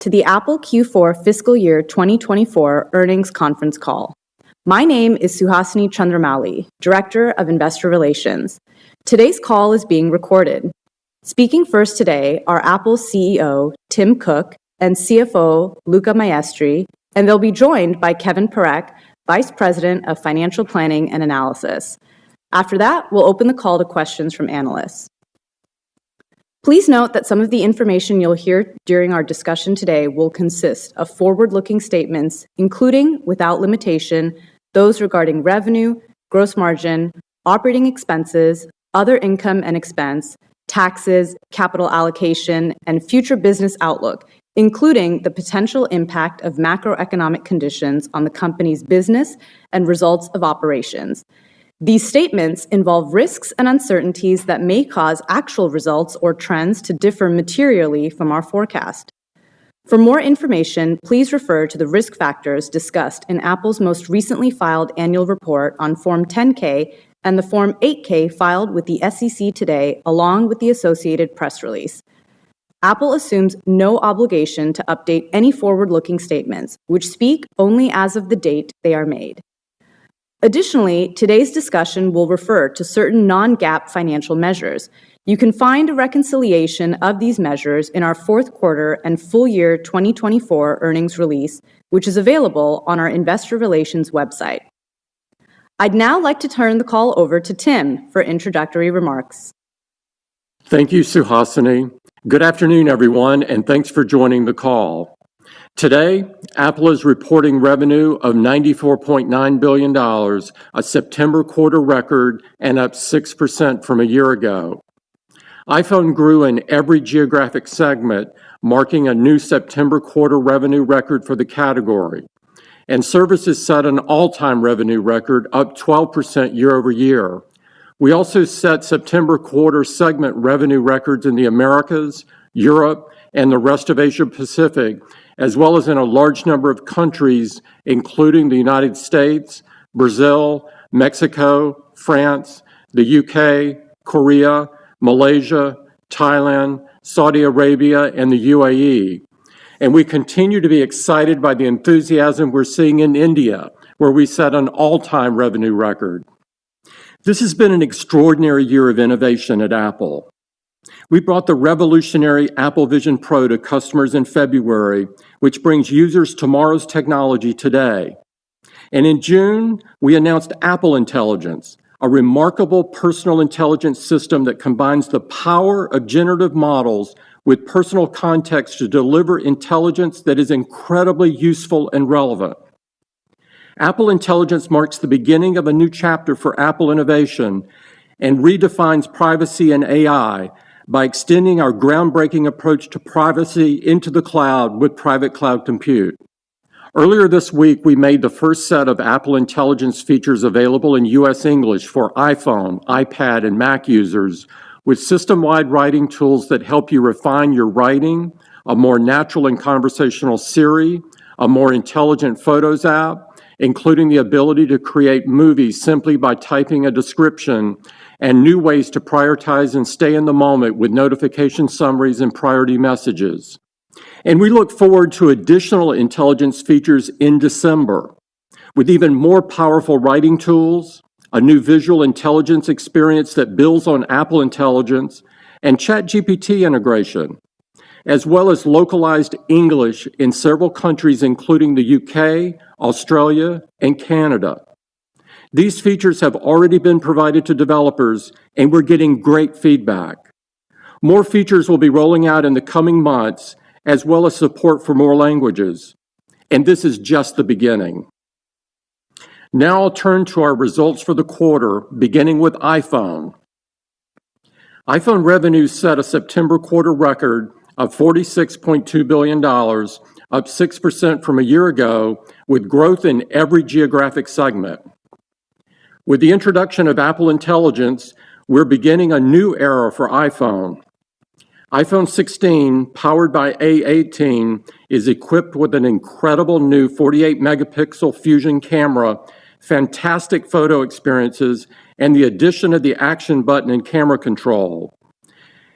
to the Apple Q4 Fiscal Year 2024 Earnings Conference Call. My name is Suhasini Chandramouli, Director of Investor Relations. Today's call is being recorded. Speaking first today are Apple's CEO, Tim Cook, and CFO, Luca Maestri, and they'll be joined by Kevin Perek, Vice President of Financial Planning and Analysis. After that, we'll open the call to questions from analysts. Please note that some of the information you'll hear during our discussion today will consist of forward-looking statements, including, without limitation, those regarding revenue, gross margin, operating expenses, other income and expense, taxes, capital allocation, and future business outlook, including the potential impact of macroeconomic conditions on the company's business and results of operations. These statements involve risks and uncertainties that may cause actual results or trends to differ materially from our forecast. For more information, please refer to the risk factors discussed in Apple's most recently filed annual report on Form 10-K and the Form 8-K filed with the SEC today, along with the associated press release. Apple assumes no obligation to update any forward-looking statements, which speak only as of the date they are made. Additionally, today's discussion will refer to certain non-GAAP financial measures. You can find a reconciliation of these measures in our fourth quarter and full year 2024 earnings release, which is available on our Investor Relations website. I'd now like to turn the call over to Tim for introductory remarks. Thank you, Suhasini. Good afternoon, everyone, and thanks for joining the call. Today, Apple is reporting revenue of $94.9 billion, a September quarter record, and up 6% from a year ago. iPhone grew in every geographic segment, marking a new September quarter revenue record for the category. And services set an all-time revenue record, up 12% year over year. We also set September quarter segment revenue records in the Americas, Europe, and the rest of Asia Pacific, as well as in a large number of countries, including the United States, Brazil, Mexico, France, the UK, Korea, Malaysia, Thailand, Saudi Arabia, and the UAE. And we continue to be excited by the enthusiasm we're seeing in India, where we set an all-time revenue record. This has been an extraordinary year of innovation at Apple. We brought the revolutionary Apple Vision Pro to customers in February, which brings users tomorrow's technology today. And in June, we announced Apple Intelligence, a remarkable personal intelligence system that combines the power of generative models with personal context to deliver intelligence that is incredibly useful and relevant. Apple Intelligence marks the beginning of a new chapter for Apple innovation and redefines privacy and AI by extending our groundbreaking approach to privacy into the cloud with private cloud compute. Earlier this week, we made the first set of Apple Intelligence features available in US English for iPhone, iPad, and Mac users, with system-wide writing tools that help you refine your writing, a more natural and conversational Siri, a more intelligent Photos app, including the ability to create movies simply by typing a description, and new ways to prioritize and stay in the moment with notification summaries and priority messages. And we look forward to additional intelligence features in December, with even more powerful writing tools, a new visual intelligence experience that builds on Apple Intelligence, and ChatGPT integration, as well as localized English in several countries, including the UK, Australia, and Canada. These features have already been provided to developers, and we're getting great feedback. More features will be rolling out in the coming months, as well as support for more languages. And this is just the beginning. Now I'll turn to our results for the quarter, beginning with iPhone. iPhone revenue set a September quarter record of $46.2 billion, up 6% from a year ago, with growth in every geographic segment. With the introduction of Apple Intelligence, we're beginning a new era for iPhone. iPhone 16, powered by A18, is equipped with an incredible new 48-megapixel Fusion camera, fantastic photo experiences, and the addition of the action button and camera control.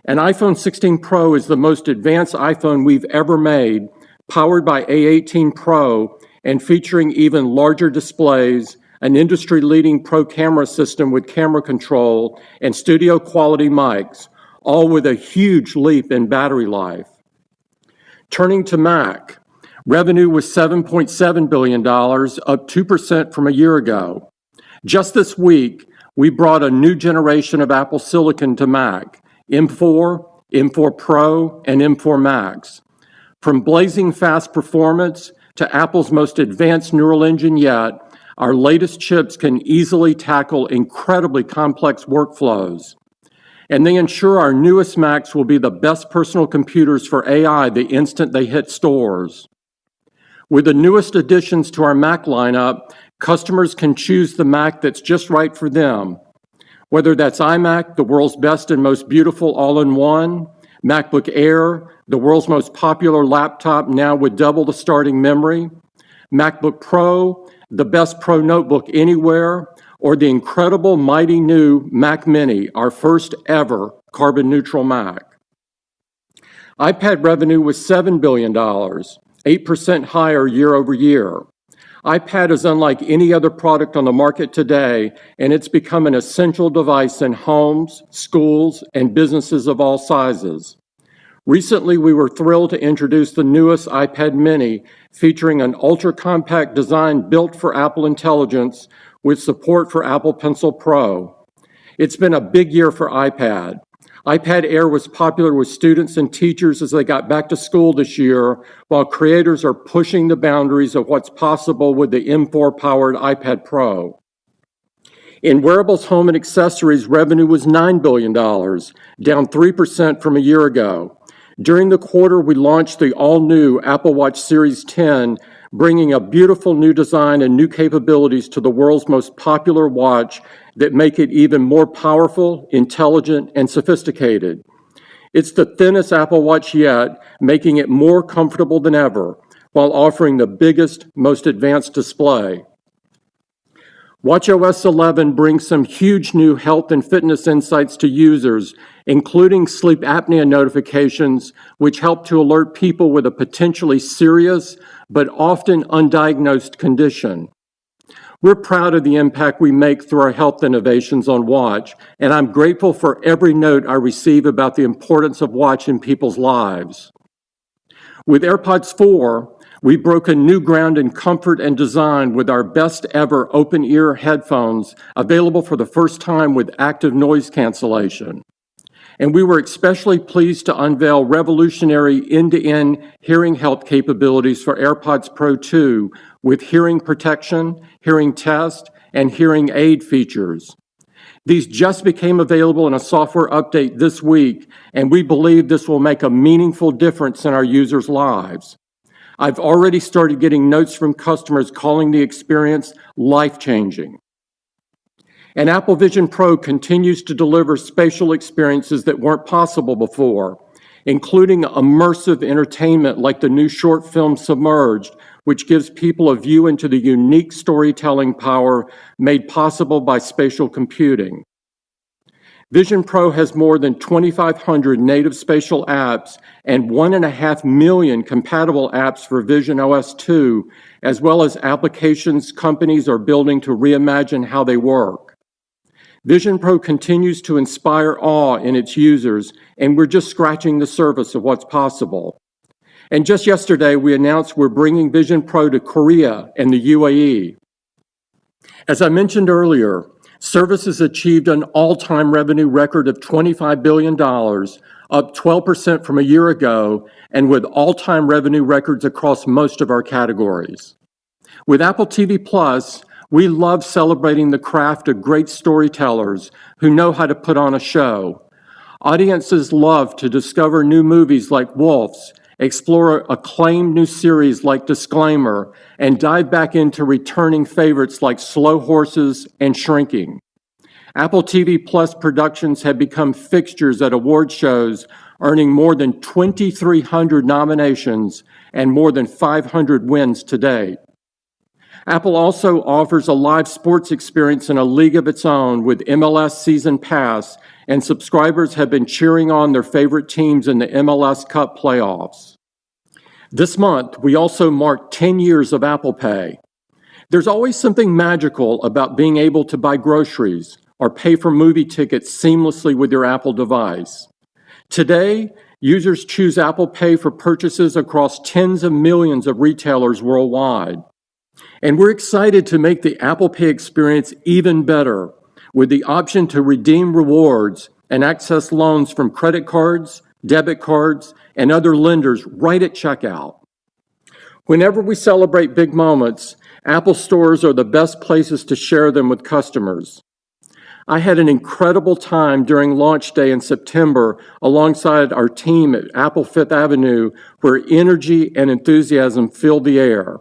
And iPhone 16 Pro is the most advanced iPhone we've ever made, powered by A18 Pro and featuring even larger displays, an industry-leading Pro camera system with camera control, and studio-quality mics, all with a huge leap in battery life. Turning to Mac, revenue was $7.7 billion, up 2% from a year ago. Just this week, we brought a new generation of Apple Silicon to Mac, M4, M4 Pro, and M4 Max. From blazing fast performance to Apple's most advanced neural engine yet, our latest chips can easily tackle incredibly complex workflows. And they ensure our newest Macs will be the best personal computers for AI the instant they hit stores. With the newest additions to our Mac lineup, customers can choose the Mac that's just right for them. Whether that's iMac, the world's best and most beautiful all-in-one, MacBook Air, the world's most popular laptop now with double the starting memory, MacBook Pro, the best Pro notebook anywhere, or the incredible mighty new Mac Mini, our first ever carbon-neutral Mac. iPad revenue was $7 billion, 8% higher year over year. iPad is unlike any other product on the market today, and it's become an essential device in homes, schools, and businesses of all sizes. Recently, we were thrilled to introduce the newest iPad mini, featuring an ultra-compact design built for Apple Intelligence with support for Apple Pencil Pro. It's been a big year for iPad. iPad Air was popular with students and teachers as they got back to school this year, while creators are pushing the boundaries of what's possible with the M4-powered iPad Pro. In wearables, home, and accessories, revenue was $9 billion, down 3% from a year ago. During the quarter, we launched the all-new Apple Watch Series 10, bringing a beautiful new design and new capabilities to the world's most popular watch that make it even more powerful, intelligent, and sophisticated. It's the thinnest Apple Watch yet, making it more comfortable than ever, while offering the biggest, most advanced display. watchOS 11 brings some huge new health and fitness insights to users, including sleep apnea notifications, which help to alert people with a potentially serious but often undiagnosed condition. We're proud of the impact we make through our health innovations on Watch, and I'm grateful for every note I receive about the importance of Watch in people's lives. With AirPods 4, we broke a new ground in comfort and design with our best ever open-ear headphones, available for the first time with active noise cancellation. And we were especially pleased to unveil revolutionary end-to-end hearing health capabilities for AirPods Pro 2 with hearing protection, hearing test, and hearing aid features. These just became available in a software update this week, and we believe this will make a meaningful difference in our users' lives. I've already started getting notes from customers calling the experience life-changing. And Apple Vision Pro continues to deliver spatial experiences that weren't possible before, including immersive entertainment like the new short film Submerged, which gives people a view into the unique storytelling power made possible by spatial computing. Vision Pro has more than 2,500 native spatial apps and 1.5 million compatible apps for Vision OS 2, as well as applications companies are building to reimagine how they work. Vision Pro continues to inspire awe in its users, and we're just scratching the surface of what's possible. And just yesterday, we announced we're bringing Vision Pro to Korea and the UAE. As I mentioned earlier, Services achieved an all-time revenue record of $25 billion, up 12% from a year ago, and with all-time revenue records across most of our categories. With Apple TV Plus, we love celebrating the craft of great storytellers who know how to put on a show. Audiences love to discover new movies like Wolves, explore acclaimed new series like Disclaimer, and dive back into returning favorites like Slow Horses and Shrinking. Apple TV Plus productions have become fixtures at award shows, earning more than 2,300 nominations and more than 500 wins to date. Apple also offers a live sports experience in a league of its own with MLS Season Pass, and subscribers have been cheering on their favorite teams in the MLS Cup playoffs. This month, we also marked 10 years of Apple Pay. There's always something magical about being able to buy groceries or pay for movie tickets seamlessly with your Apple device. Today, users choose Apple Pay for purchases across tens of millions of retailers worldwide. And we're excited to make the Apple Pay experience even better with the option to redeem rewards and access loans from credit cards, debit cards, and other lenders right at checkout. Whenever we celebrate big moments, Apple stores are the best places to share them with customers. I had an incredible time during launch day in September alongside our team at Apple Fifth Avenue, where energy and enthusiasm filled the air.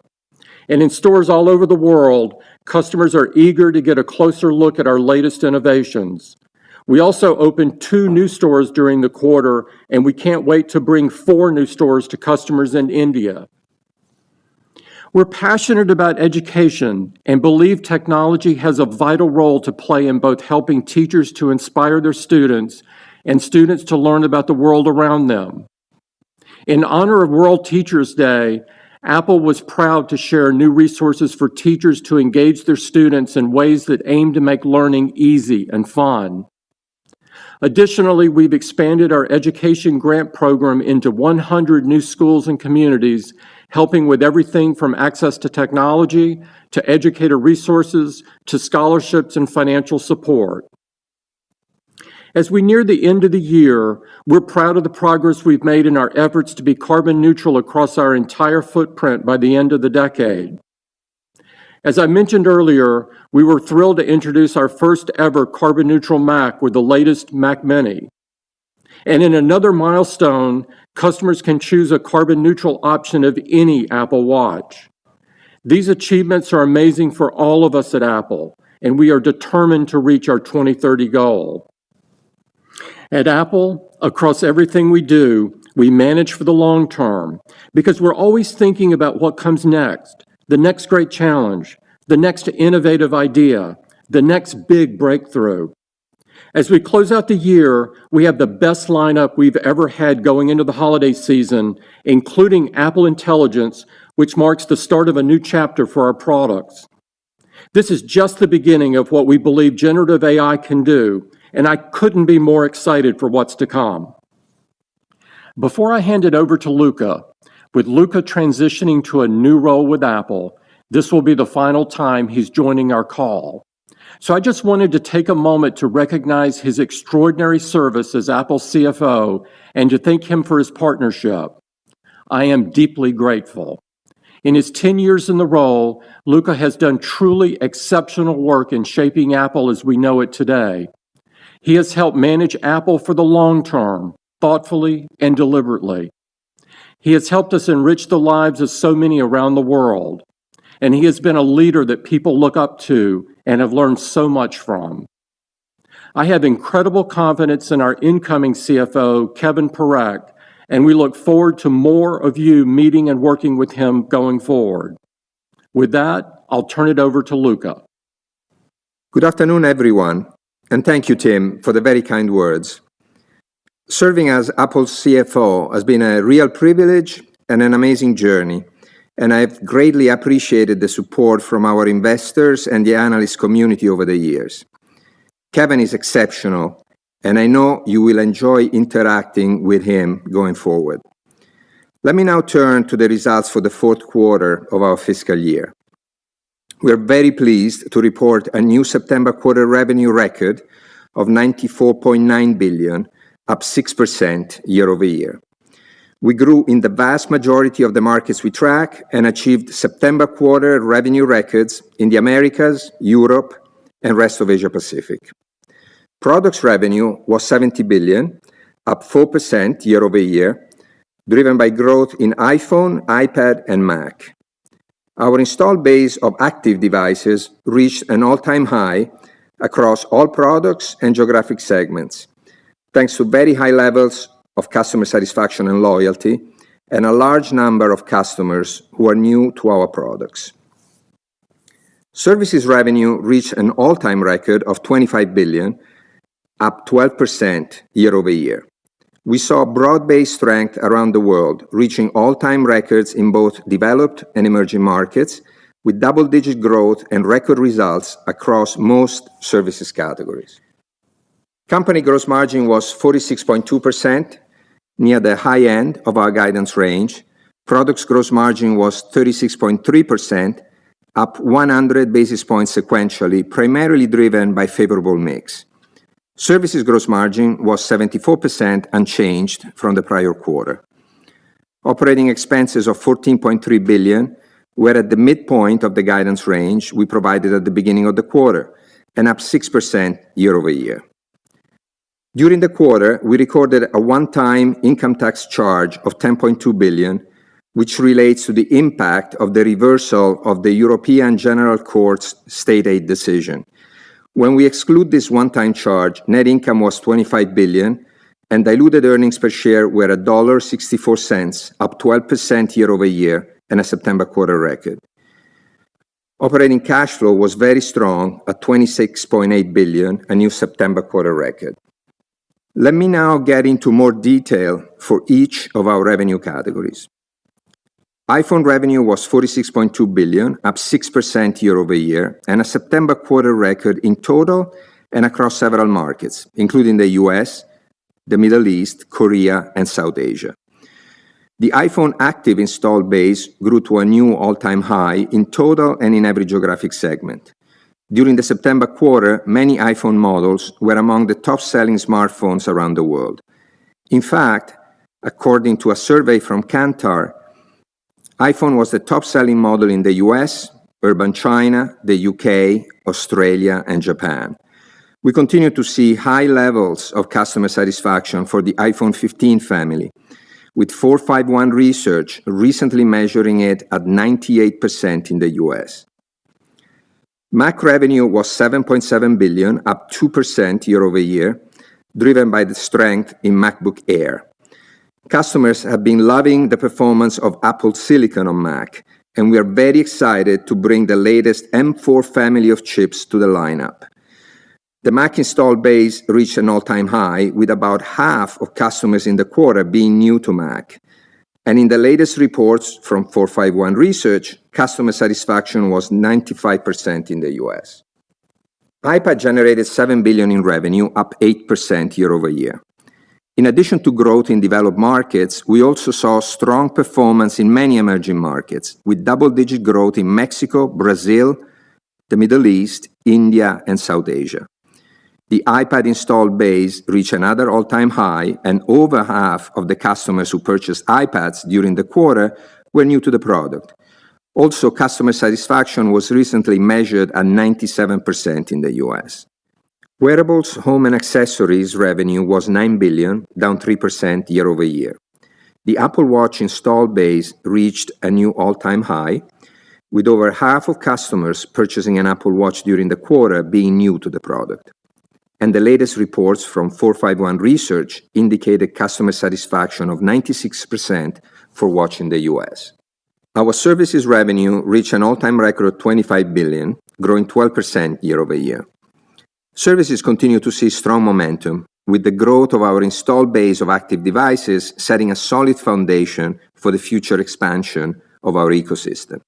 And in stores all over the world, customers are eager to get a closer look at our latest innovations. We also opened 2 new stores during the quarter, and we can't wait to bring 4 new stores to customers in India. We're passionate about education and believe technology has a vital role to play in both helping teachers to inspire their students and students to learn about the world around them. In honor of World Teachers Day, Apple was proud to share new resources for teachers to engage their students in ways that aim to make learning easy and fun. Additionally, we've expanded our education grant program into 100 new schools and communities, helping with everything from access to technology, to educator resources, to scholarships and financial support. As we near the end of the year, we're proud of the progress we've made in our efforts to be carbon neutral across our entire footprint by the end of the decade. As I mentioned earlier, we were thrilled to introduce our first ever carbon neutral Mac with the latest Mac Mini. And in another milestone, customers can choose a carbon neutral option of any Apple Watch. These achievements are amazing for all of us at Apple, and we are determined to reach our 2030 goal. At Apple, across everything we do, we manage for the long term because we're always thinking about what comes next, the next great challenge, the next innovative idea, the next big breakthrough. As we close out the year, we have the best lineup we've ever had going into the holiday season, including Apple Intelligence, which marks the start of a new chapter for our products. This is just the beginning of what we believe generative AI can do, and I couldn't be more excited for what's to come. Before I hand it over to Luca, with Luca transitioning to a new role with Apple, this will be the final time he's joining our call. So I just wanted to take a moment to recognize his extraordinary service as Apple's CFO and to thank him for his partnership. I am deeply grateful. In his 10 years in the role, Luca has done truly exceptional work in shaping Apple as we know it today. He has helped manage Apple for the long term, thoughtfully and deliberately. He has helped us enrich the lives of so many around the world, and he has been a leader that people look up to and have learned so much from. I have incredible confidence in our incoming CFO, Kevin Parekh, and we look forward to more of you meeting and working with him going forward. With that, I'll turn it over to Luca. Good afternoon, everyone, and thank you, Tim, for the very kind words. Serving as Apple's CFO has been a real privilege and an amazing journey, and I've greatly appreciated the support from our investors and the analyst community over the years. Kevin is exceptional, and I know you will enjoy interacting with him going forward. Let me now turn to the results for the fourth quarter of our fiscal year. We're very pleased to report a new September quarter revenue record of $94.9 billion, up 6% year over year. We grew in the vast majority of the markets we track and achieved September quarter revenue records in the Americas, Europe, and rest of Asia Pacific. Products revenue was $70 billion, up 4% year over year, driven by growth in iPhone, iPad, and Mac. Our installed base of active devices reached an all-time high across all products and geographic segments, thanks to very high levels of customer satisfaction and loyalty, and a large number of customers who are new to our products. Services revenue reached an all-time record of $25 billion, up 12% year over year. We saw broad-based strength around the world, reaching all-time records in both developed and emerging markets, with double-digit growth and record results across most services categories. Company gross margin was 46.2%, near the high end of our guidance range. Products gross margin was 36.3%, up 100 basis points sequentially, primarily driven by favorable mix. Services gross margin was 74%, unchanged from the prior quarter. Operating expenses of $14.3 billion were at the midpoint of the guidance range we provided at the beginning of the quarter, and up 6% year-over-year. During the quarter, we recorded a one-time income tax charge of $10.2 billion, which relates to the impact of the reversal of the European General Court's state aid decision. When we exclude this one-time charge, net income was $25 billion, and diluted earnings per share were $1.64, up 12% year-over-year, and a September quarter record. Operating cash flow was very strong at $26.8 billion, a new September quarter record. Let me now get into more detail for each of our revenue categories. iPhone revenue was $46.2 billion, up 6% year-over-year, and a September quarter record in total and across several markets, including the US, the Middle East, Korea, and South Asia. The iPhone active installed base grew to a new all-time high in total and in every geographic segment. During the September quarter, many iPhone models were among the top-selling smartphones around the world. In fact, according to a survey from Kantar, iPhone was the top-selling model in the US, urban China, the UK, Australia, and Japan. We continue to see high levels of customer satisfaction for the iPhone 15 family, with 451 Research recently measuring it at 98% in the US. Mac revenue was $7.7 billion, up 2% year-over-year, driven by the strength in MacBook Air. Customers have been loving the performance of Apple Silicon on Mac, and we are very excited to bring the latest M4 family of chips to the lineup. The Mac installed base reached an all-time high, with about half of customers in the quarter being new to Mac. And in the latest reports from 451 Research, customer satisfaction was 95% in the US. iPad generated $7 billion in revenue, up 8% year-over-year. In addition to growth in developed markets, we also saw strong performance in many emerging markets, with double-digit growth in Mexico, Brazil, the Middle East, India, and South Asia. The iPad installed base reached another all-time high, and over half of the customers who purchased iPads during the quarter were new to the product. Also, customer satisfaction was recently measured at 97% in the US. Wearables, home, and accessories revenue was $9 billion, down 3% year-over-year. The Apple Watch installed base reached a new all-time high, with over half of customers purchasing an Apple Watch during the quarter being new to the product. And the latest reports from 451 Research indicated customer satisfaction of 96% for Watch in the US. Our services revenue reached an all-time record of $25 billion, growing 12% year-over-year. Services continue to see strong momentum, with the growth of our installed base of active devices setting a solid foundation for the future expansion of our ecosystem.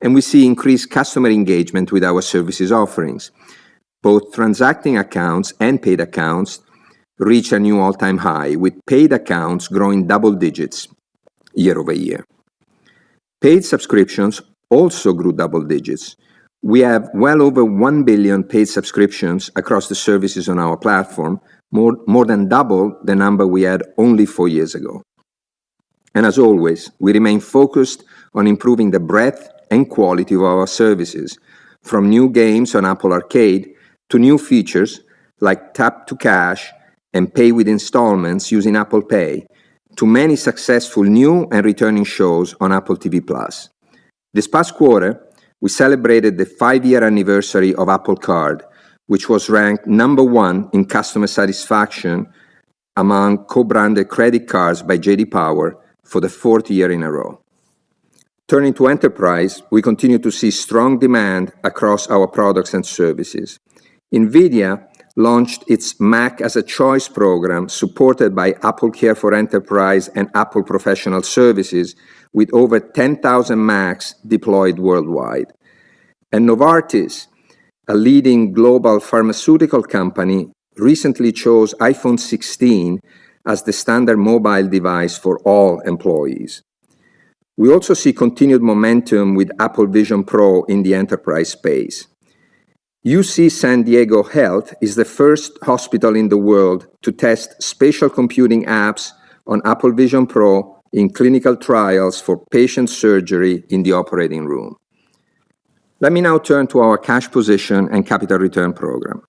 And we see increased customer engagement with our services offerings. Both transacting accounts and paid accounts reach a new all-time high, with paid accounts growing double digits year-over-year. Paid subscriptions also grew double digits. We have well over 1 billion paid subscriptions across the services on our platform, more than double the number we had only 4 years ago. And as always, we remain focused on improving the breadth and quality of our services, from new games on Apple Arcade to new features like Tap to Cash and Pay with Installments using Apple Pay, to many successful new and returning shows on Apple TV+. This past quarter, we celebrated the 5-year anniversary of Apple Card, which was ranked number 1 in customer satisfaction among co-branded credit cards by J.D. Power for the 4th year in a row. Turning to enterprise, we continue to see strong demand across our products and services. NVIDIA, launched its Mac as a Choice program supported by Apple Care for Enterprise and Apple Professional Services with over 10,000 Macs deployed worldwide. And Novartis, a leading global pharmaceutical company, recently chose iPhone 16 as the standard mobile device for all employees. We also see continued momentum with Apple Vision Pro in the enterprise space. UC San Diego Health is the first hospital in the world to test spatial computing apps on Apple Vision Pro in clinical trials for patient surgery in the operating room. Let me now turn to our cash position and capital return program.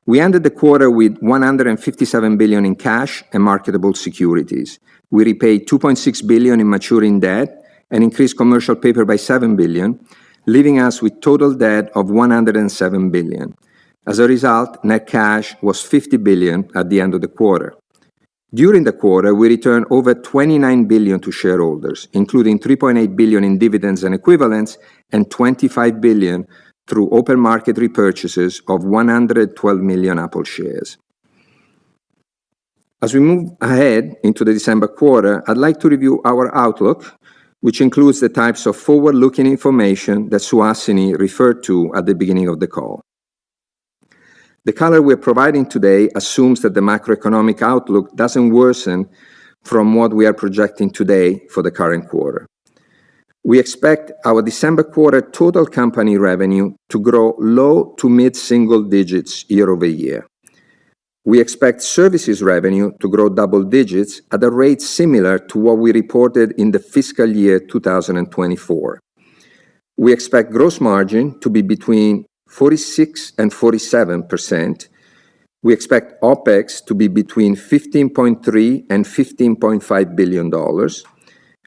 We ended the quarter with $157 billion in cash and marketable securities. We repaid $2.6 billion in maturing debt and increased commercial paper by $7 billion, leaving us with total debt of $107 billion. As a result, net cash was $50 billion at the end of the quarter. During the quarter, we returned over $29 billion to shareholders, including $3.8 billion in dividends and equivalents and $25 billion through open market repurchases of 112 million Apple shares. As we move ahead into the December quarter, I'd like to review our outlook, which includes the types of forward-looking information that Suhasini referred to at the beginning of the call. The color we're providing today assumes that the macroeconomic outlook doesn't worsen from what we are projecting today for the current quarter. We expect our December quarter total company revenue to grow low to mid-single digits year over year. We expect services revenue to grow double digits at a rate similar to what we reported in the fiscal year 2024. We expect gross margin to be between 46 and 47%. We expect OPEX to be between $15.3 and $15.5 billion.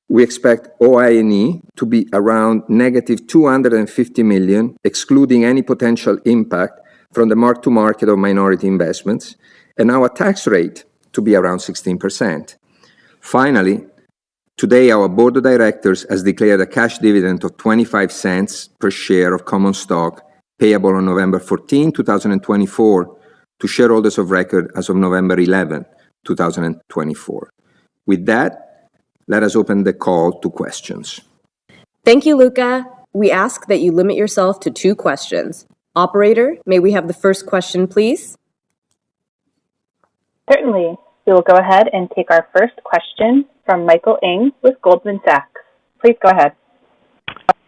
We expect OI&E to be around negative $250 million, excluding any potential impact from the mark-to-market of minority investments, and our tax rate to be around 16%. Finally, today our board of directors has declared a cash dividend of 25 cents per share of common stock payable on November 14, 2024, to shareholders of record as of November 11, 2024. With that, let us open the call to questions. Thank you, Luca. We ask that you limit yourself to 2 questions. Operator, may we have the first question, please? Certainly. We will go ahead and take our first question from Michael Ng with Goldman Sachs. Please go ahead.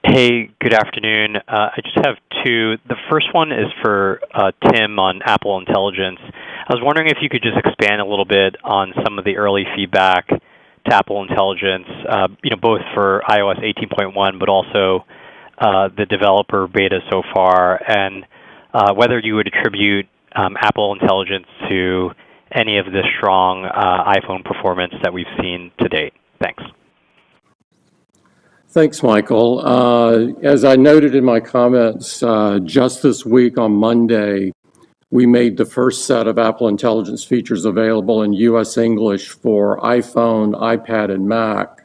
Hey, good afternoon. I just have 2. The first one is for Tim on Apple Intelligence. I was wondering if you could just expand a little bit on some of the early feedback to Apple Intelligence, both for iOS 18.1, but also the developer beta so far, and whether you would attribute Apple Intelligence to any of the strong iPhone performance that we've seen to date. Thanks. Thanks, Michael. As I noted in my comments, just this week on Monday, we made the first set of Apple Intelligence features available in U.S. English for iPhone, iPad, and Mac.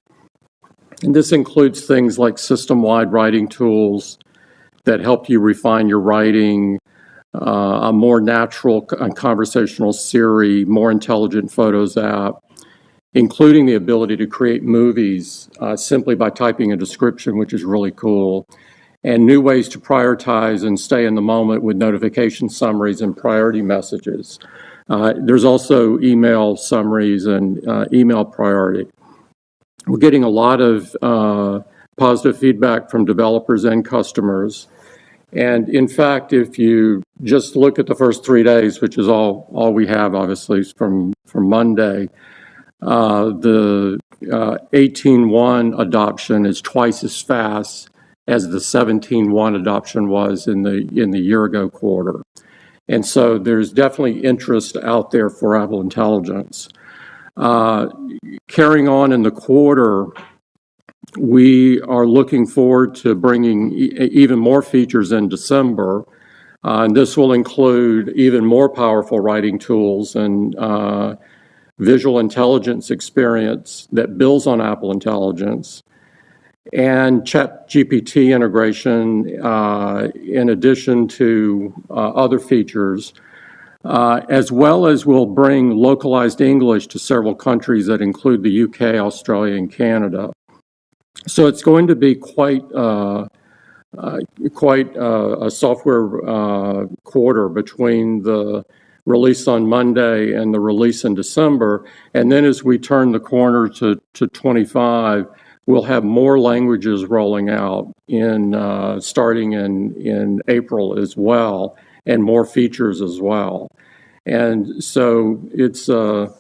And this includes things like system-wide writing tools that help you refine your writing, a more natural and conversational Siri, more intelligent Photos app, including the ability to create movies simply by typing a description, which is really cool, and new ways to prioritize and stay in the moment with notification summaries and priority messages. There's also email summaries and email priority. We're getting a lot of positive feedback from developers and customers. And in fact, if you just look at the first 3 days, which is all we have, obviously, from Monday, the 18.1 adoption is twice as fast as the 17.1 adoption was in the year-ago quarter. And so there's definitely interest out there for Apple Intelligence. Carrying on in the quarter, we are looking forward to bringing even more features in December. And this will include even more powerful writing tools and visual intelligence experience that builds on Apple Intelligence, and ChatGPT integration in addition to other features. as well as we'll bring localized English to several countries that include the UK, Australia, and Canada. So it's going to be quite a software quarter between the release on Monday and the release in December. And then as we turn the corner to 25, we'll have more languages rolling out starting in April as well, and more features as well. And so it's a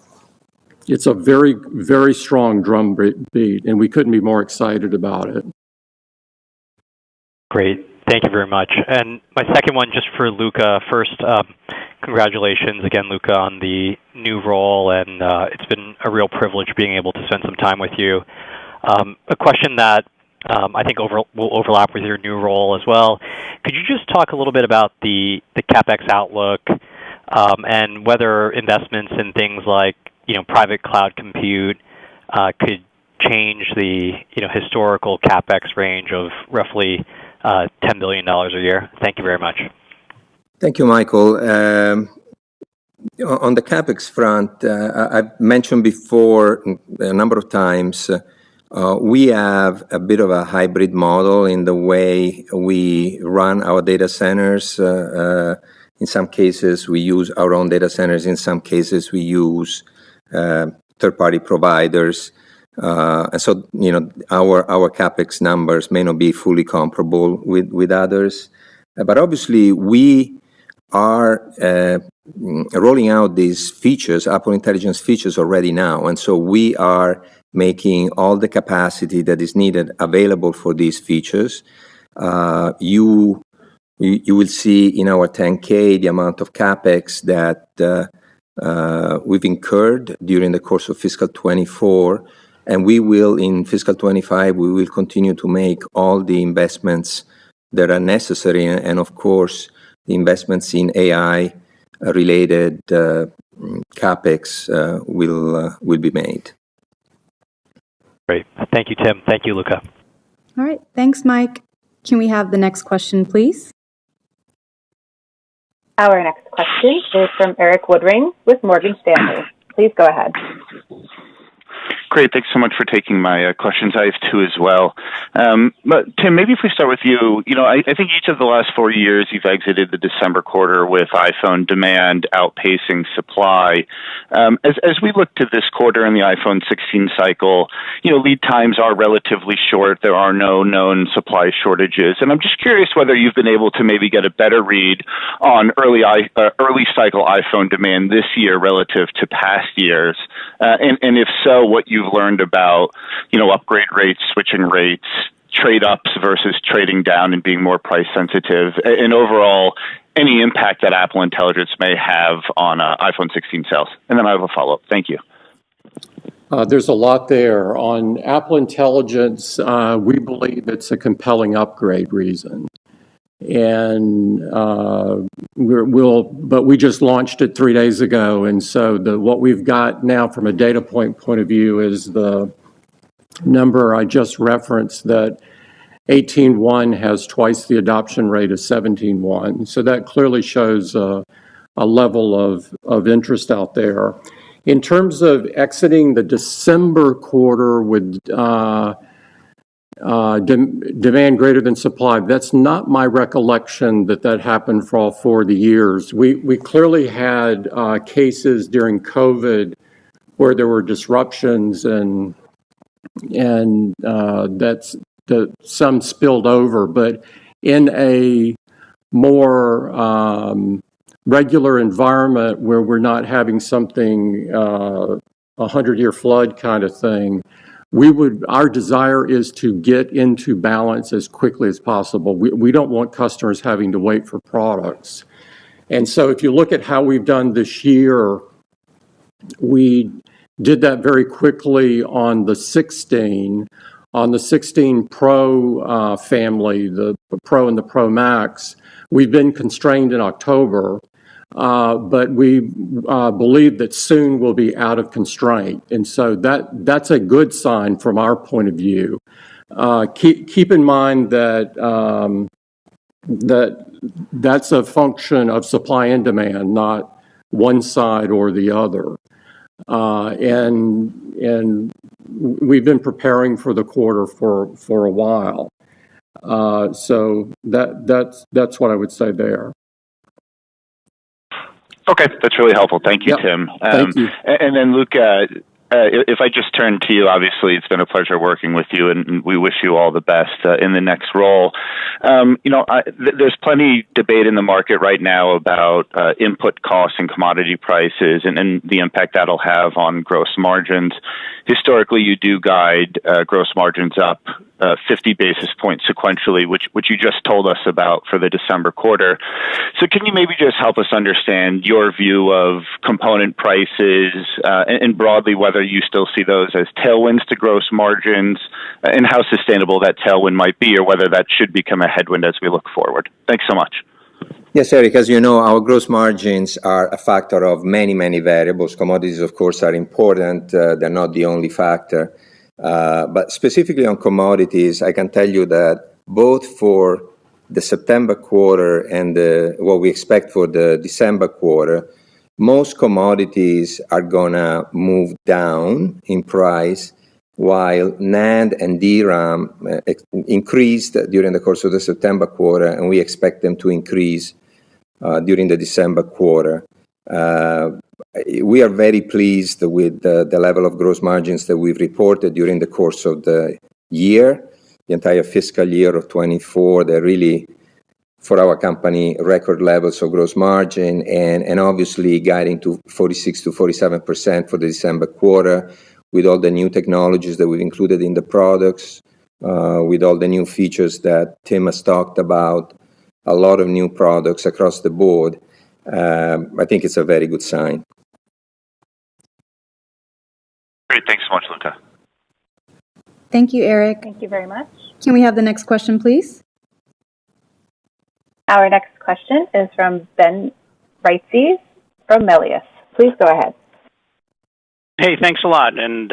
very, very strong drum beat, and we couldn't be more excited about it. Great. Thank you very much. And my second one, just for Luca. First, congratulations again, Luca, on the new role, and it's been a real privilege being able to spend some time with you. A question that I think will overlap with your new role as well. Could you just talk a little bit about the CapEx outlook and whether investments in things like private cloud compute could change the historical CapEx range of roughly $10 billion a year? Thank you very much. Thank you, Michael. On the CapEx front, I've mentioned before a number of times, we have a bit of a hybrid model in the way we run our data centers. In some cases, we use our own data centers. In some cases, we use third-party providers. And so, our CapEx numbers may not be fully comparable with others. But obviously, we are rolling out these features, Apple Intelligence features already now. And so we are making all the capacity that is needed available for these features. You will see in our 10K the amount of CapEx that we've incurred during the course of fiscal 24. And we will, in fiscal 25, we will continue to make all the investments that are necessary. And of course, the investments in AI-related CapEx will be made. Great. Thank you, Tim. Thank you, Luca. All right. Thanks, Mike. Can we have the next question, please? Our next question is from Eric Woodring with Morgan Stanley. Please go ahead. Great. Thanks so much for taking my questions. I have two as well. But Tim, maybe if we start with you, I think each of the last 4 years you've exited the December quarter with iPhone demand outpacing supply. As we look to this quarter in the iPhone 16 cycle, lead times are relatively short. There are no known supply shortages. And I'm just curious whether you've been able to maybe get a better read on early cycle iPhone demand this year relative to past years. And if so, what you've learned about, upgrade rates, switching rates, trade-ups versus trading down and being more price sensitive, and overall, any impact that Apple Intelligence may have on iPhone 16 sales. And then I have a follow-up. Thank you. There's a lot there. On Apple Intelligence, we believe it's a compelling upgrade reason. And but we just launched it 3 days ago, and so what we've got now from a data point of view is the number I just referenced, that 18.1 has twice the adoption rate of 17.1. So that clearly shows a level of interest out there. In terms of exiting the December quarter with demand greater than supply, that's not my recollection that happened for all 4 of the years. We clearly had cases during COVID where there were disruptions and some spilled over, but in a more regular environment where we're not having something 100-year flood kind of thing, our desire is to get into balance as quickly as possible. We don't want customers having to wait for products. And so if you look at how we've done this year, we did that very quickly on the 16. On the 16 Pro family, the Pro and the Pro Max, we've been constrained in October. But we believe that soon we'll be out of constraint. And so that's a good sign from our point of view. Keep in mind that that's a function of supply and demand, not one side or the other. And we've been preparing for the quarter for a while. So that's what I would say there. Okay, that's really helpful. Thank you, Yep. Tim. Thank you. And then, Luca, if I just turn to you, obviously it's been a pleasure working with you, and we wish you all the best in the next role. There's plenty debate in the market right now about input costs and commodity prices and the impact that'll have on gross margins. Historically, you do guide gross margins up 50 basis points sequentially, which you just told us about for the December quarter. So can you maybe just help us understand your view of component prices and broadly whether you still see those as tailwinds to gross margins and how sustainable that tailwind might be, or whether that should become a headwind as we look forward? Thanks so much. Yes, Eric, as you know, our gross margins are a factor of many, many variables. Commodities, of course, are important. They're not the only factor. But specifically on commodities, I can tell you that both for the September quarter and what we expect for the December quarter, most commodities are going to move down in price, while NAND and DRAM increased during the course of the September quarter, and we expect them to increase during the December quarter. We are very pleased with the level of gross margins that we've reported during the course of the year, the entire fiscal year of 24. They're really, for our company, record levels of gross margin, and obviously guiding to 46 to 47% for the December quarter, with all the new technologies that we've included in the products, with all the new features that Tim has talked about, a lot of new products across the board. I think it's a very good sign. Great. Thanks so much, Luca. Thank you, Eric. Thank you very much. Can we have the next question, please? Our next question is from Ben Reitzes from Melius. Please go ahead. Hey, thanks a lot, and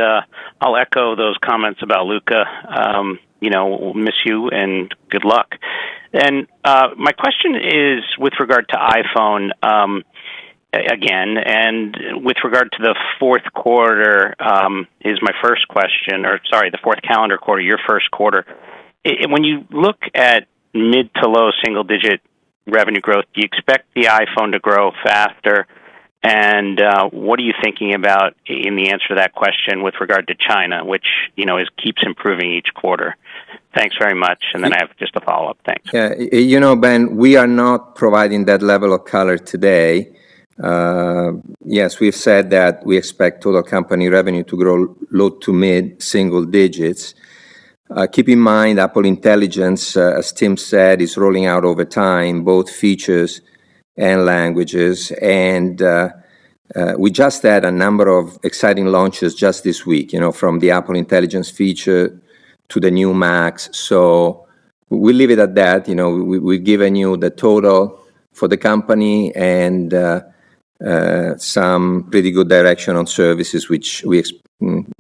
I'll echo those comments about Luca. We'll miss you, and good luck. And my question is with regard to iPhone again, and with regard to the fourth quarter is my first question, the fourth calendar quarter, your first quarter. When you look at mid to low single-digit revenue growth, do you expect the iPhone to grow faster? And what are you thinking about in the answer to that question with regard to China, which, keeps improving each quarter? Thanks very much. And then I have just a follow-up. Thanks. Yeah, Ben, we are not providing that level of color today. Yes, we've said that we expect total company revenue to grow low to mid single digits. Keep in mind, Apple Intelligence, as Tim said, is rolling out over time, both features and languages. And we just had a number of exciting launches just this week, from the Apple Intelligence feature to the new Macs. So we'll leave it at that. We've given you the total for the company and some pretty good direction on services, which we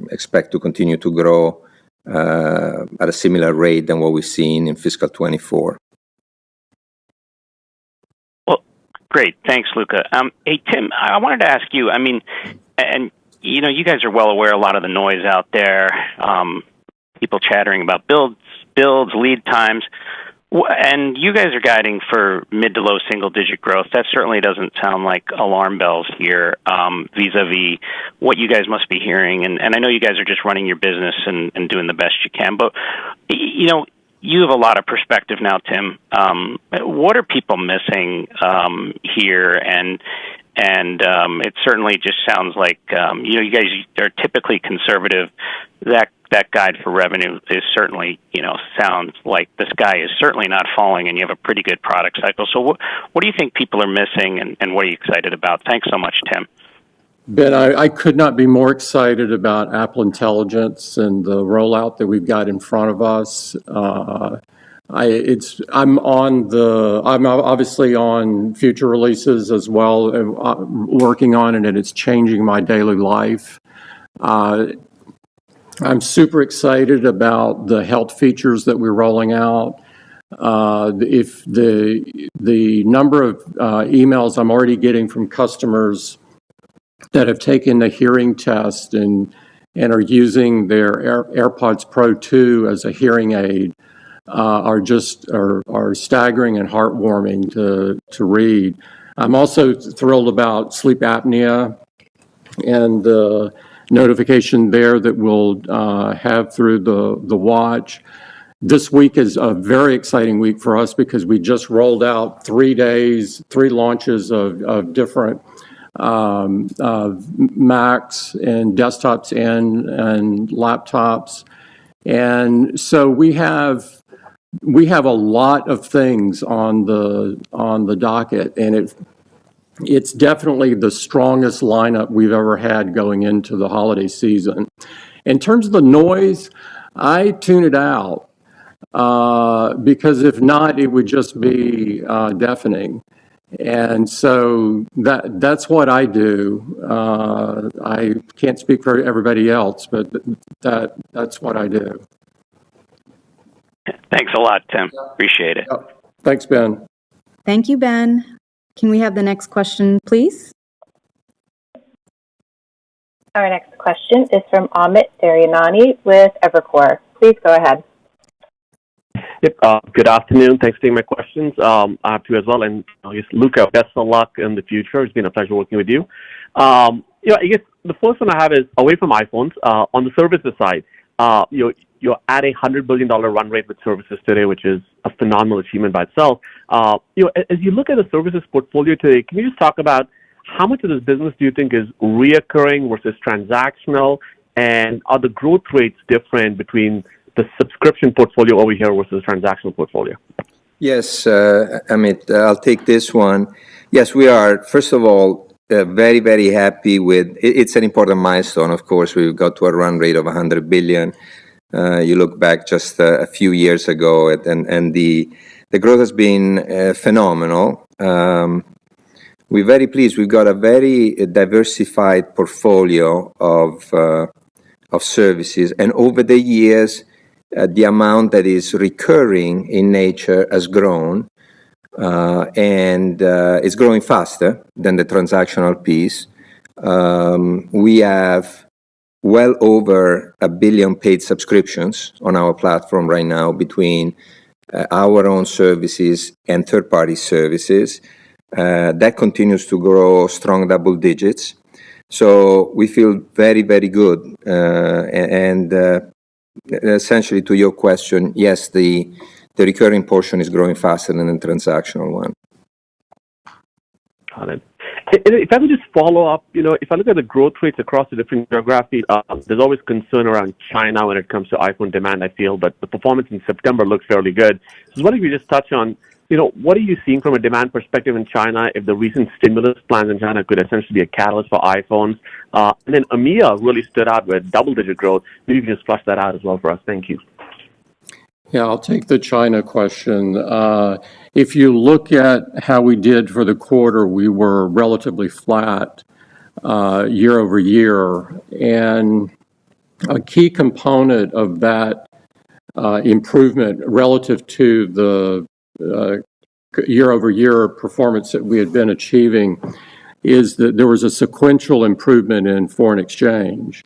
expect to continue to grow at a similar rate than what we've seen in fiscal 24. Well, great. Thanks, Luca. Hey, Tim, I wanted to ask you, you guys are well aware of a lot of the noise out there, people chattering about builds, lead times, and you guys are guiding for mid to low single-digit growth. That certainly doesn't sound like alarm bells here vis-a-vis what you guys must be hearing. And I know you guys are just running your business and doing the best you can. But, you have a lot of perspective now, Tim. What are people missing here? And it certainly just sounds like, you guys are typically conservative. That guide for revenue is certainly, sounds like the sky is certainly not falling, and you have a pretty good product cycle. So what do you think people are missing, and what are you excited about? Thanks so much, Tim. Ben, I could not be more excited about Apple Intelligence and the rollout that we've got in front of us. I'm obviously on future releases as well, working on it, and it's changing my daily life. I'm super excited about the health features that we're rolling out. If the number of emails I'm already getting from customers that have taken the hearing test and are using their AirPods Pro 2 as a hearing aid are staggering and heartwarming to read. I'm also thrilled about sleep apnea and the notification there that we'll have through the watch. This week is a very exciting week for us because we just rolled out 3 launches of different Macs and desktops and laptops. And so we have a lot of things on the docket, and it's definitely the strongest lineup we've ever had going into the holiday season. In terms of the noise, I tune it out because if not, it would just be deafening. And so that's what I do. I can't speak for everybody else, but that's what I do. Thanks a lot, Tim. Appreciate it. Thanks, Ben. Thank you, Ben. Can we have the next question, please? Our next question is from Amit Daryanani with Evercore. Please go ahead. Yep. Good afternoon. Thanks for taking my questions. I have two as well. And I guess, Luca, best of luck in the future. It's been a pleasure working with you. I guess the first one I have is away from iPhones. On the services side, you're at a $100 billion run rate with services today, which is a phenomenal achievement by itself. As you look at the services portfolio today, can you just talk about how much of this business do you think is reoccurring versus transactional? And are the growth rates different between the subscription portfolio over here versus the transactional portfolio? Yes, Amit, I'll take this one. Yes, we are, first of all, very, very happy with, it's an important milestone, of course. We've got to a run rate of 100 billion. You look back just a few years ago, and the growth has been phenomenal. We're very pleased. We've got a very diversified portfolio of services, and over the years, the amount that is recurring in nature has grown, and it's growing faster than the transactional piece. We have well over 1 billion paid subscriptions on our platform right now between our own services and third-party services. That continues to grow strong double digits. So we feel very, very good. And essentially to your question, yes, the recurring portion is growing faster than the transactional one. Got it. If I could just follow up, if I look at the growth rates across the different geographies, there's always concern around China when it comes to iPhone demand, I feel, but the performance in September looks fairly good. So what if you just touch on, what are you seeing from a demand perspective in China if the recent stimulus plans in China could essentially be a catalyst for iPhones? And then EMEA really stood out with double-digit growth. Maybe you can just flush that out as well for us. Thank you. Yeah, I'll take the China question. If you look at how we did for the quarter, we were relatively flat year over year. And a key component of that improvement relative to the year-over-year performance that we had been achieving is that there was a sequential improvement in foreign exchange.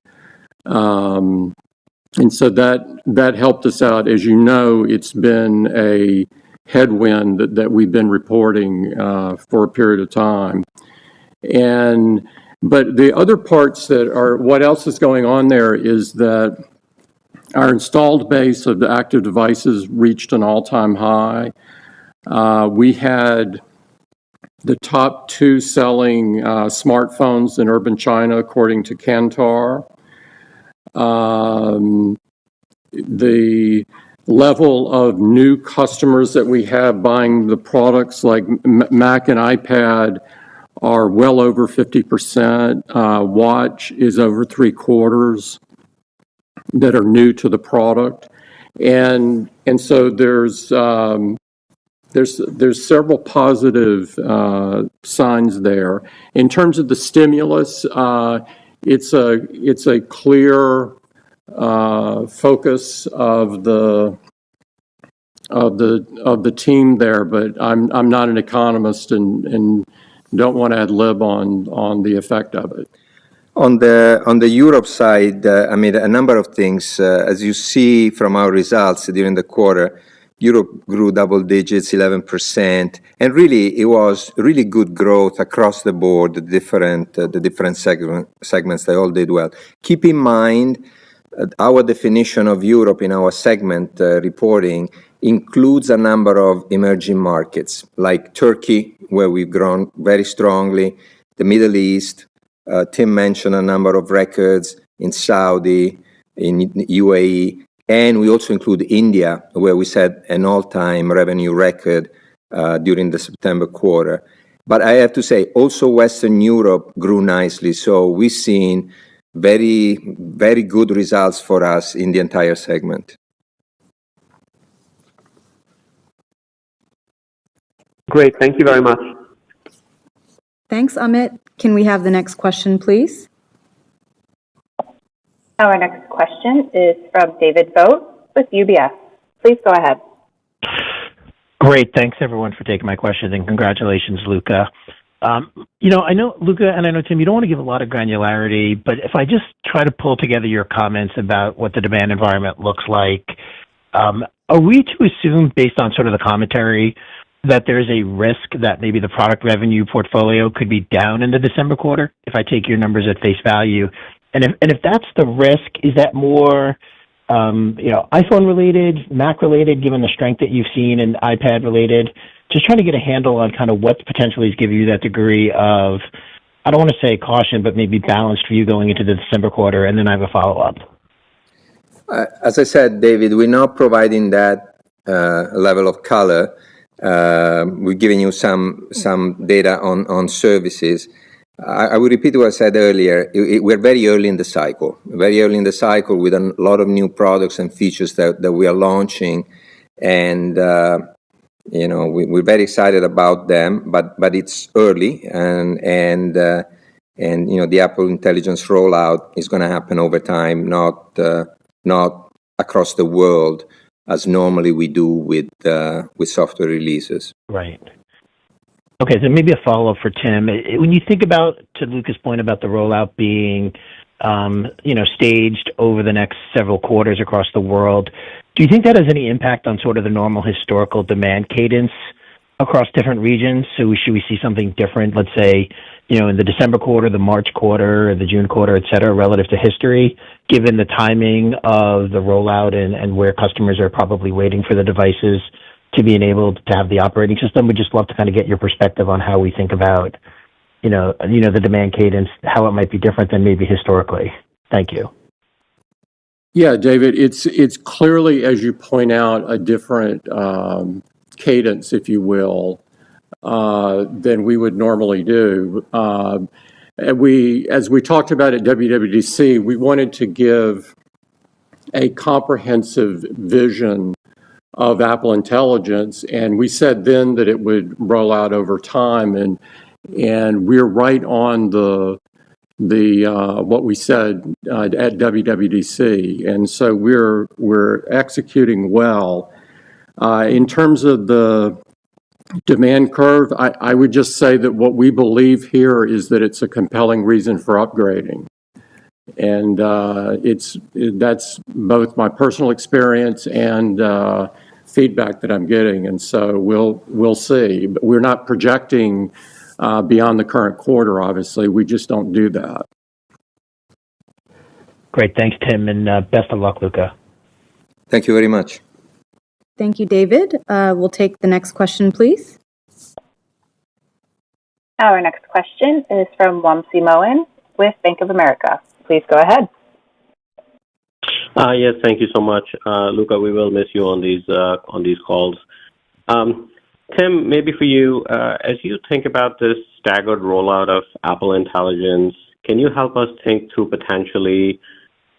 And so that helped us out. As you know, it's been a headwind that we've been reporting for a period of time. But the other parts that are, what else is going on there is that our installed base of the active devices reached an all-time high. We had the top 2 selling smartphones in urban China, according to Kantar. The level of new customers that we have buying the products like Mac and iPad are well over 50%. Watch is over 3/4 that are new to the product. And so there's several positive signs there. In terms of the stimulus, it's a clear focus of the the team there, but I'm not an economist and don't want to ad lib on the effect of it. On the Europe side, I mean, a number of things. As you see from our results during the quarter, Europe grew double digits, 11%, and really it was really good growth across the board. The different segments, they all did well. Keep in mind, our definition of Europe in our segment reporting includes a number of emerging markets like Turkey, where we've grown very strongly, the Middle East. Tim mentioned a number of records in Saudi, in UAE, and we also include India, where we set an all-time revenue record during the September quarter. But I have to say, also Western Europe grew nicely, so we've seen very, very good results for us in the entire segment. Great. Thank you very much. Thanks, Amit. Can we have the next question, please? Our next question is from David Vogt with UBS. Please go ahead. Great. Thanks, everyone, for taking my question, and congratulations, Luca. I know, Luca, and I know, Tim, you don't want to give a lot of granularity, but if I just try to pull together your comments about what the demand environment looks like, are we to assume, based on sort of the commentary, that there's a risk that maybe the product revenue portfolio could be down in the December quarter, if I take your numbers at face value? And if that's the risk, is that more iPhone-related, Mac-related, given the strength that you've seen, and iPad-related? Just trying to get a handle on kind of what potentially is giving you that degree of, I don't want to say caution, but maybe balanced for you going into the December quarter, and then I have a follow-up. As I said, David, we're not providing that level of color. We're giving you some data on services. I will repeat what I said earlier. We're very early in the cycle, with a lot of new products and features that we are launching, and we're very excited about them. But it's early, and the Apple Intelligence rollout is going to happen over time, not across the world as normally we do with software releases. Right. Okay, so maybe a follow-up for Tim. When you think about, to Luca's point about the rollout being, staged over the next several quarters across the world, do you think that has any impact on sort of the normal historical demand cadence across different regions? So should we see something different, let's say, in the December quarter, the March quarter, or the June quarter, et cetera, relative to history, given the timing of the rollout and where customers are probably waiting for the devices to be enabled to have the operating system? We'd just love to kind of get your perspective on how we think about, the demand cadence, how it might be different than maybe historically. Thank you. Yeah, David, it's clearly, as you point out, a different cadence, if you will, than we would normally do. As we talked about at WWDC, we wanted to give a comprehensive vision of Apple Intelligence, and we said then that it would roll out over time, and we're right on the what we said at WWDC, and so we're executing well. In terms of the demand curve, I would just say that what we believe here is that it's a compelling reason for upgrading. And that's both my personal experience and feedback that I'm getting. And so we'll see. But we're not projecting beyond the current quarter, obviously. We just don't do that. Great. Thanks, Tim, and best of luck, Luca. Thank you very much. Thank you, David. We'll take the next question, please. Our next question is from Wamsi Mohan with Bank of America. Please go ahead. Yes, thank you so much, Luca. We will miss you on these calls. Tim, maybe for you, as you think about this staggered rollout of Apple Intelligence, can you help us think through potentially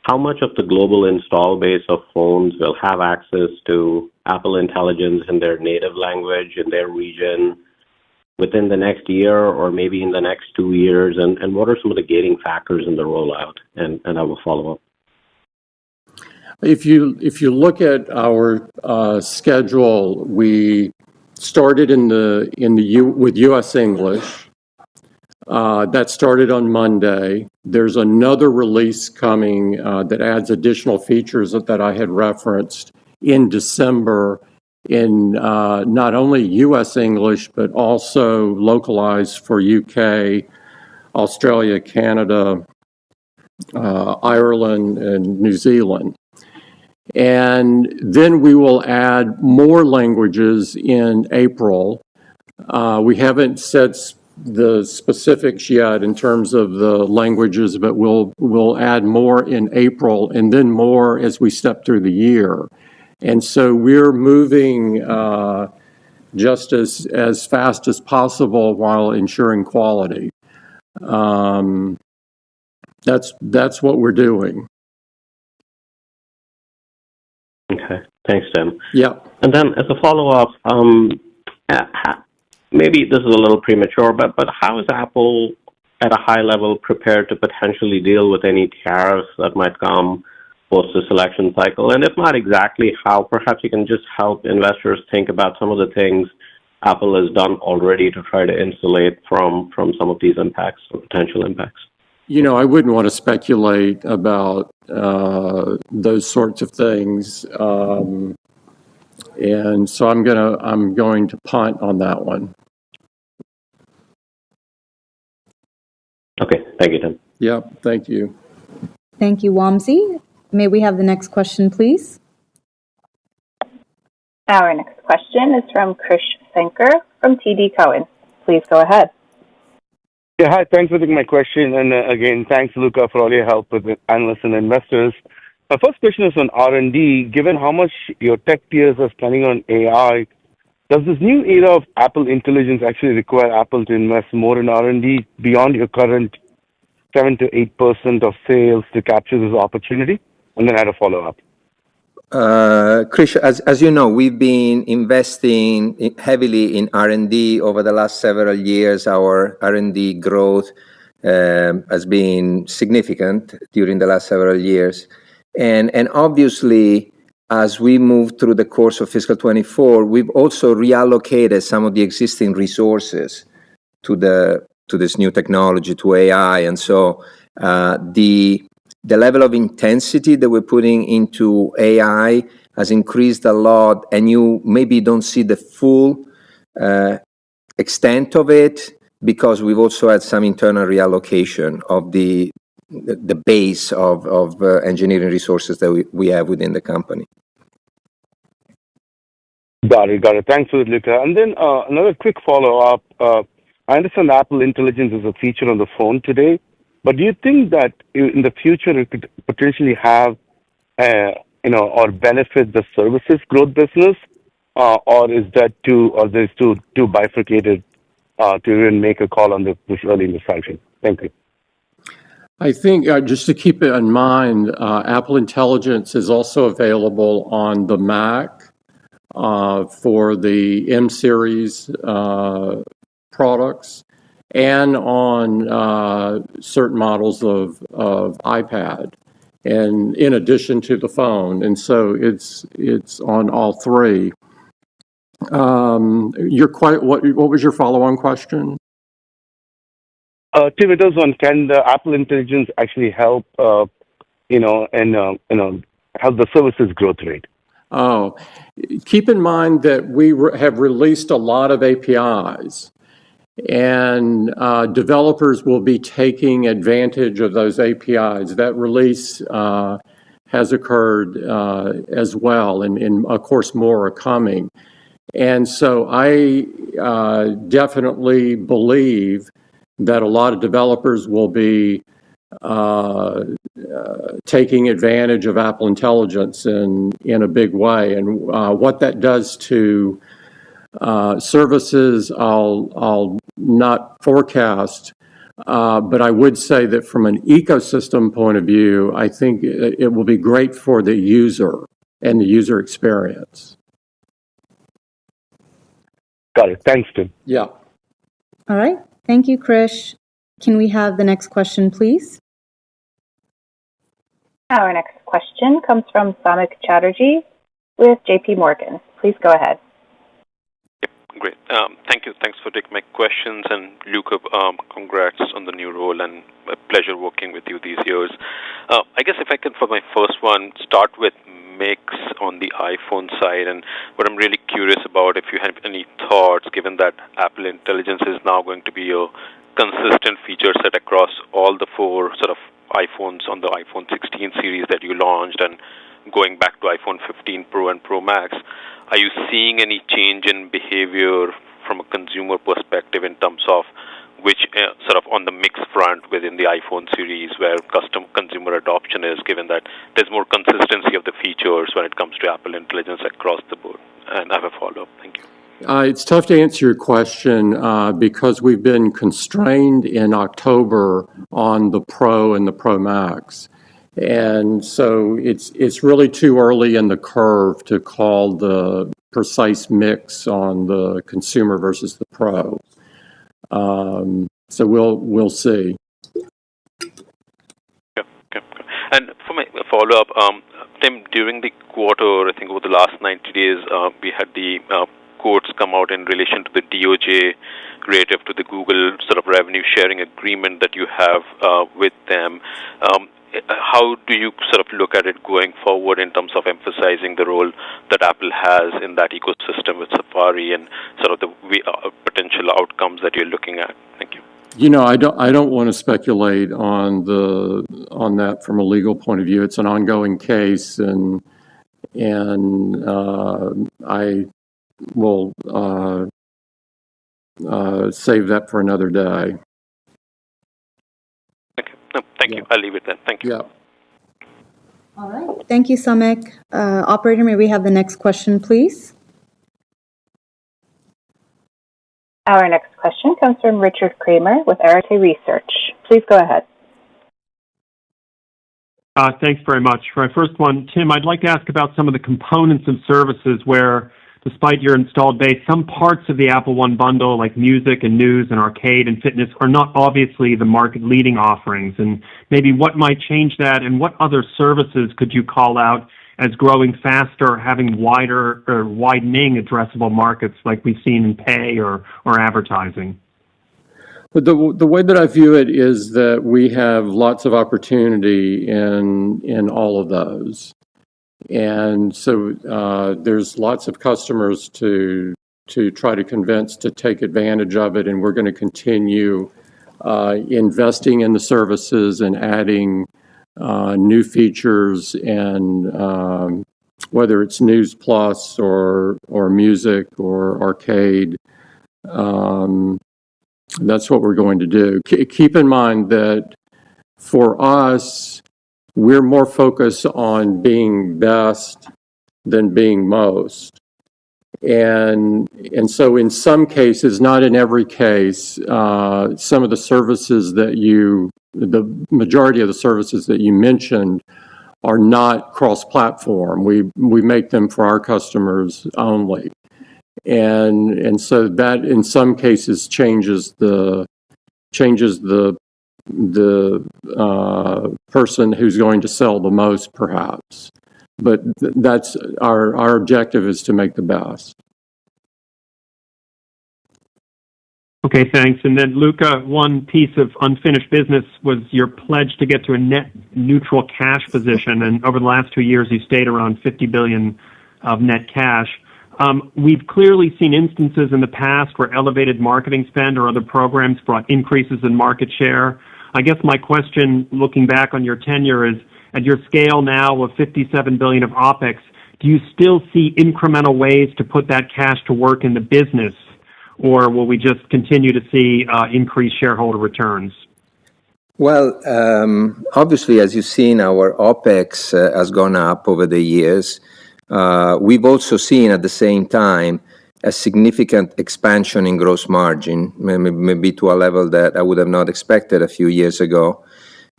how much of the global install base of phones will have access to Apple Intelligence in their native language, in their region, within the next year or maybe in the next 2 years? And what are some of the gating factors in the rollout? And I will follow up. If you look at our schedule, we started with U.S. English. That started on Monday. There's another release coming that adds additional features that I had referenced in December in not only U.S. English, but also localized for UK, Australia, Canada, Ireland, and New Zealand. And then we will add more languages in April. We haven't set the specifics yet in terms of the languages, but we'll add more in April and then more as we step through the year. And so we're moving just as fast as possible while ensuring quality. That's what we're doing. Okay. Thanks, Tim. Yeah. And then as a follow-up, maybe this is a little premature, but how is Apple at a high level prepared to potentially deal with any tariffs that might come post the selection cycle? And if not exactly how, perhaps you can just help investors think about some of the things Apple has done already to try to insulate from some of these impacts or potential impacts. I wouldn't want to speculate about those sorts of things, and so I'm going to punt on that one. Okay, thank you, Tim. Yeah, thank you. Thank you, Wamsi. May we have the next question, please? Our next question is from Krish Sankar from TD Cowen. Please go ahead. Yeah, hi. Thanks for taking my question. And again, thanks, Luca, for all your help with the analysts and investors. My first question is on R&D. Given how much your tech peers are spending on AI, does this new era of Apple Intelligence actually require Apple to invest more in R&D beyond your current 7 to 8% of sales to capture this opportunity? And then I had a follow-up. Krish, as you know, we've been investing heavily in R&D over the last several years. Our R&D growth has been significant during the last several years. And obviously, as we move through the course of fiscal 24, we've also reallocated some of the existing resources to this new technology, to AI. And so the level of intensity that we're putting into AI has increased a lot, and you maybe don't see the full extent of it because we've also had some internal reallocation of the base of engineering resources that we have within the company. Got it. Thanks for it, Luca. And then another quick follow-up. I understand Apple Intelligence is a feature on the phone today, but do you think that in the future it could potentially have, or benefit the services growth business, or is that there's too bifurcated to even make a call on this early in the cycle? Thank you. I think just to keep it in mind, Apple Intelligence is also available on the Mac for the M series products and on certain models of iPad, and in addition to the phone. And so it's on all three. What was your follow-on question? Tim, it was on, can the Apple Intelligence actually help, help the services growth rate? Oh, keep in mind that we have released a lot of APIs, and developers will be taking advantage of those APIs. That release has occurred as well, and of course more are coming. And so I definitely believe that a lot of developers will be taking advantage of Apple Intelligence in a big way. And what that does to services, I'll not forecast, but I would say that from an ecosystem point of view, I think it will be great for the user and the user experience. Got it. Thanks, Tim. Yeah. All right. Thank you, Krish. Can we have the next question, please? Our next question comes from Samik Chatterjee with JP Morgan. Please go ahead. Great. Thank you. Thanks for taking my questions. And Luca, congrats on the new role and a pleasure working with you these years. I guess if I can, for my first one, start with mix on the iPhone side. And what I'm really curious about, if you have any thoughts, given that Apple Intelligence is now going to be a consistent feature set across all the four sort of iPhones on the iPhone 16 series that you launched and going back to iPhone 15 Pro and Pro Max. Are you seeing any change in behavior from a consumer perspective in terms of which sort of on the mix front within the iPhone series where consumer adoption is, given that there's more consistency of the features when it comes to Apple Intelligence across the board? And I have a follow-up. Thank you. It's tough to answer your question because we've been constrained in October on the Pro and the Pro Max. And so it's really too early in the curve to call the precise mix on the consumer versus the Pro. So we'll see. Okay. And for my follow-up, Tim, during the quarter, I think over the last 90 days, we had the quotes come out in relation to the DOJ relative to the Google sort of revenue sharing agreement that you have with them. How do you sort of look at it going forward in terms of emphasizing the role that Apple has in that ecosystem with Safari and sort of the potential outcomes that you're looking at? Thank you. You know, I don't want to speculate on that from a legal point of view. It's an ongoing case, and I will save that for another day. Thank you. I'll leave it there. Thank you. Yeah. All right. Thank you, Samik. Operator, may we have the next question, please? Our next question comes from Richard Kramer with Arete Research. Please go ahead. Thanks very much. For my first one, Tim, I'd like to ask about some of the components of services where, despite your installed base, some parts of the Apple One bundle, like music and news and arcade and fitness, are not obviously the market-leading offerings. And maybe what might change that, and what other services could you call out as growing faster, having wider or widening addressable markets like we've seen in pay or advertising? But the way that I view it is that we have lots of opportunity in all of those. And so there's lots of customers to try to convince to take advantage of it, and we're going to continue investing in the services and adding new features, and whether it's News Plus or music or arcade, that's what we're going to do. Keep in mind that for us, we're more focused on being best than being most. And so in some cases, not in every case, some of the services the majority of the services that you mentioned are not cross-platform. We make them for our customers only. And so that in some cases changes the person who's going to sell the most, perhaps. But that's our objective, is to make the best. Okay, thanks. And then, Luca, one piece of unfinished business was your pledge to get to a net neutral cash position. And over the last 2 years, you stayed around $50 billion of net cash. We've clearly seen instances in the past where elevated marketing spend or other programs brought increases in market share. I guess my question, looking back on your tenure, is at your scale now of $57 billion of OPEX, do you still see incremental ways to put that cash to work in the business, or will we just continue to see increased shareholder returns? Well, obviously, as you've seen, our OPEX has gone up over the years. We've also seen at the same time a significant expansion in gross margin, maybe to a level that I would have not expected a few years ago.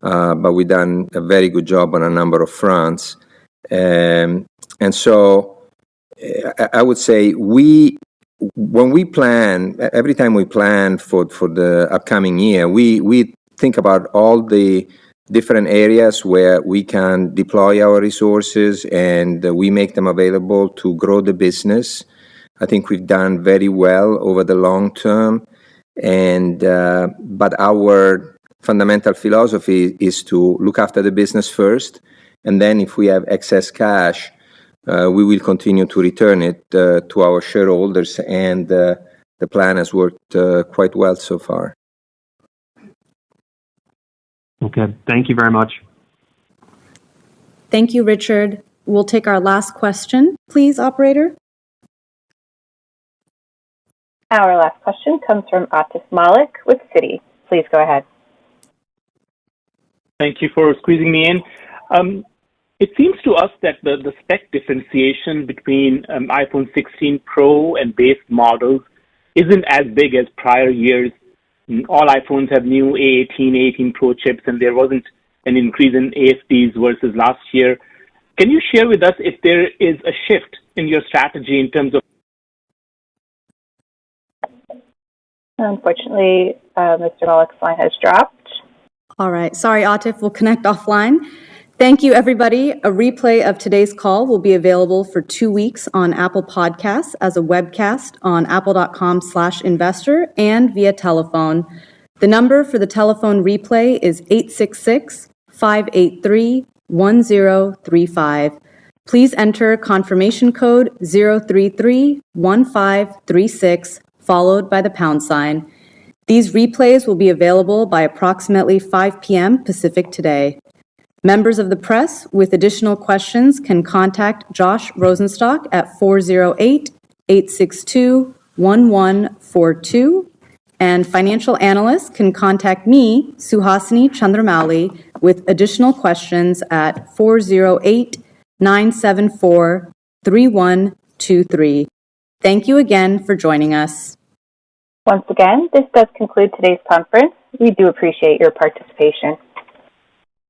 But we've done a very good job on a number of fronts. And so I would say when we plan, every time we plan for the upcoming year, we think about all the different areas where we can deploy our resources and we make them available to grow the business. I think we've done very well over the long term, and but our fundamental philosophy is to look after the business first, and then if we have excess cash, we will continue to return it to our shareholders, and the plan has worked quite well so far. Okay, thank you very much. Thank you, Richard. We'll take our last question, please, operator. Our last question comes from Atif Malik with Citi. Please go ahead. Thank you for squeezing me in. It seems to us that the spec differentiation between iPhone 16 Pro and base models isn't as big as prior years. All iPhones have new A18, A18 Pro chips, and there wasn't an increase in ASPs versus last year. Can you share with us if there is a shift in your strategy in terms of... Unfortunately, Mr. Malik's line has dropped. All right. Sorry, Atif. We'll connect offline. Thank you, everybody. A replay of today's call will be available for 2 weeks on Apple Podcasts as a webcast on apple.com/investor and via telephone. The number for the telephone replay is 866-583-1035. Please enter confirmation code 0331536, followed by the pound sign. These replays will be available by approximately 5 p.m. Pacific today. Members of the press with additional questions can contact Josh Rosenstock at 408-862-1142, and financial analysts can contact me, Suhasini Chandramouli, with additional questions at 408-974-3123. Thank you again for joining us. Once again, this does conclude today's conference. We do appreciate your participation.